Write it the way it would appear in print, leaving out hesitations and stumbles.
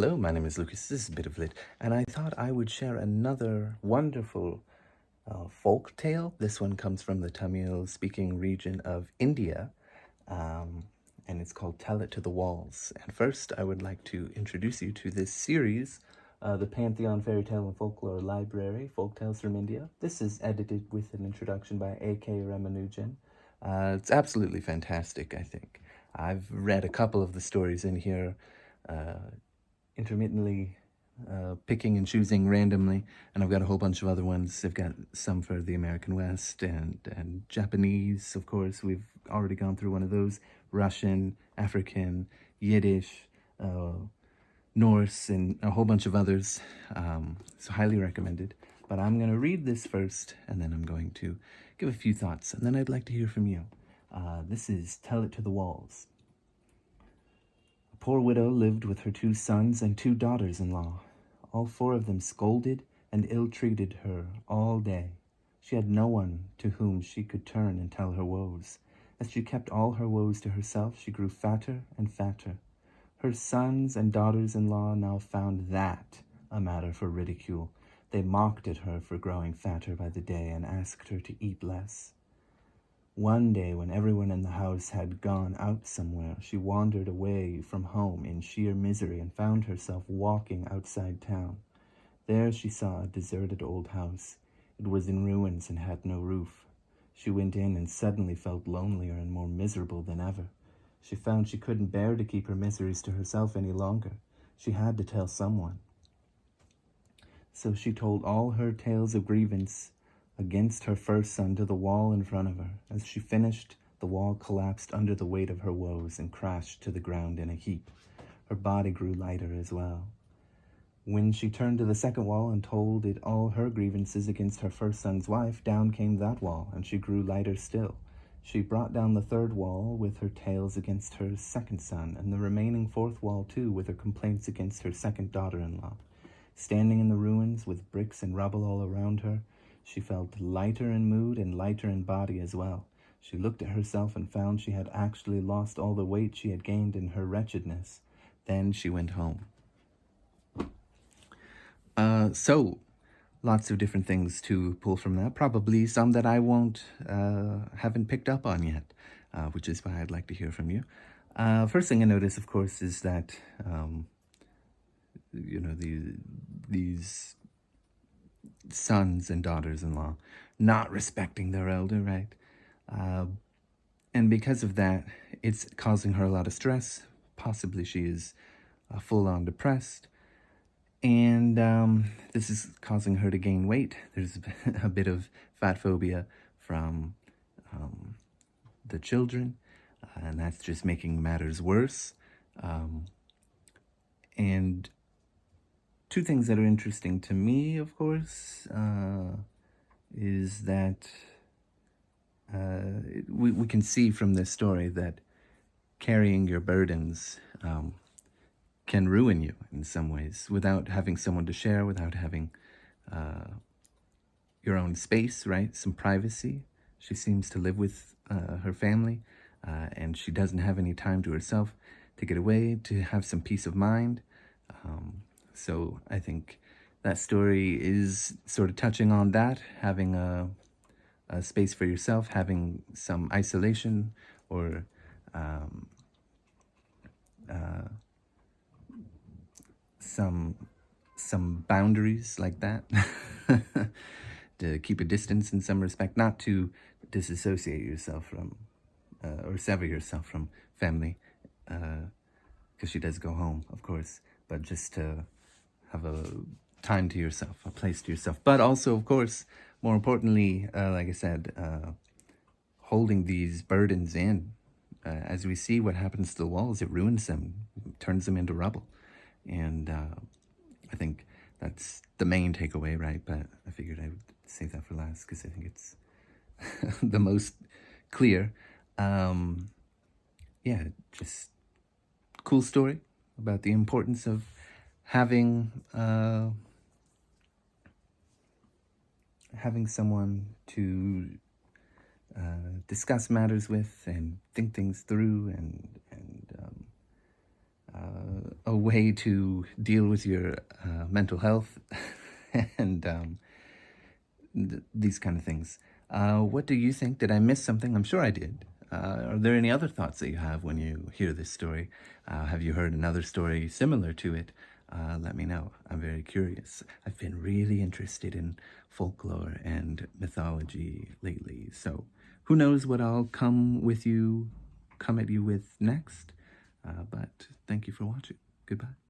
Hello, my name is Lucas. This is a bit of lit, and I thought I would share another wonderful folk tale. This one comes from the Tamil-speaking region of India, um, and it's called "Tell It to the Walls." And first, I would like to introduce you to this series, the Pantheon Fairy Tale and Folklore Library, Folktales from India. This is edited with an introduction by A.K. Ramanujan. It's absolutely fantastic, I think. I've read a couple of the stories in here. Intermittently picking and choosing randomly, and I've got a whole bunch of other ones. I've got some for the American West and Japanese, of course. We've already gone through one of those. Russian, African, Yiddish, Norse, and a whole bunch of others. So highly recommended. But I'm going to read this first, and then I'm going to give a few thoughts, and then I'd like to hear from you. This is Tell It to the Walls. A poor widow lived with her 2 sons and 2 daughters-in-law. All 4 of them scolded and ill-treated her all day. She had no one to whom she could turn and tell her woes. As she kept all her woes to herself, she grew fatter and fatter. Her sons and daughters-in-law now found that a matter for ridicule. They mocked at her for growing fatter by the day and asked her to eat less. One day, when everyone in the house had gone out somewhere, she wandered away from home in sheer misery and found herself walking outside town. There she saw a deserted old house. It was in ruins and had no roof. She went in and suddenly felt lonelier and more miserable than ever. She found she couldn't bear to keep her miseries to herself any longer. She had to tell someone. So she told all her tales of grievance against her first son to the wall in front of her. As she finished, the wall collapsed under the weight of her woes and crashed to the ground in a heap. Her body grew lighter as well. When she turned to the second wall and told it all her grievances against her first son's wife, down came that wall, and she grew lighter still. She brought down the third wall with her tales against her second son, and the remaining fourth wall too with her complaints against her second daughter-in-law. Standing in the ruins with bricks and rubble all around her, she felt lighter in mood and lighter in body as well. She looked at herself and found she had actually lost all the weight she had gained in her wretchedness. Then she went home. So, lots of different things to pull from that. Probably some that I haven't picked up on yet, which is why I'd like to hear from you. First thing I notice, of course, is that, these sons and daughters-in-law not respecting their elder, right? And because of that, it's causing her a lot of stress. Possibly she is full-on depressed. And this is causing her to gain weight. There's a bit of fat phobia from the children, and that's just making matters worse. And 2 things that are interesting to me, of course, is that we can see from this story that carrying your burdens can ruin you in some ways without having someone to share, without having your own space, right? Some privacy. She seems to live with her family, and she doesn't have any time to herself to get away, to have some peace of mind. So I think that story is sort of touching on that, having a space for yourself, having some isolation or some boundaries like that to keep a distance in some respect, not to disassociate yourself from or sever yourself from family, because she does go home, of course, but just to have a time to yourself, a place to yourself. But also, of course, more importantly, like I said, holding these burdens in. As we see what happens to the walls, it ruins them, turns them into rubble. And I think that's the main takeaway, right? But I figured I would save that for last because I think it's the most clear. Yeah, just cool story about the importance of having someone to discuss matters with and think things through and a way to deal with your mental health and these kind of things. What do you think? Did I miss something? I'm sure I did. Are there any other thoughts that you have when you hear this story? Have you heard another story similar to it? Let me know. I'm very curious. I've been really interested in folklore and mythology lately, so who knows what I'll come at you with next. But thank you for watching. Goodbye.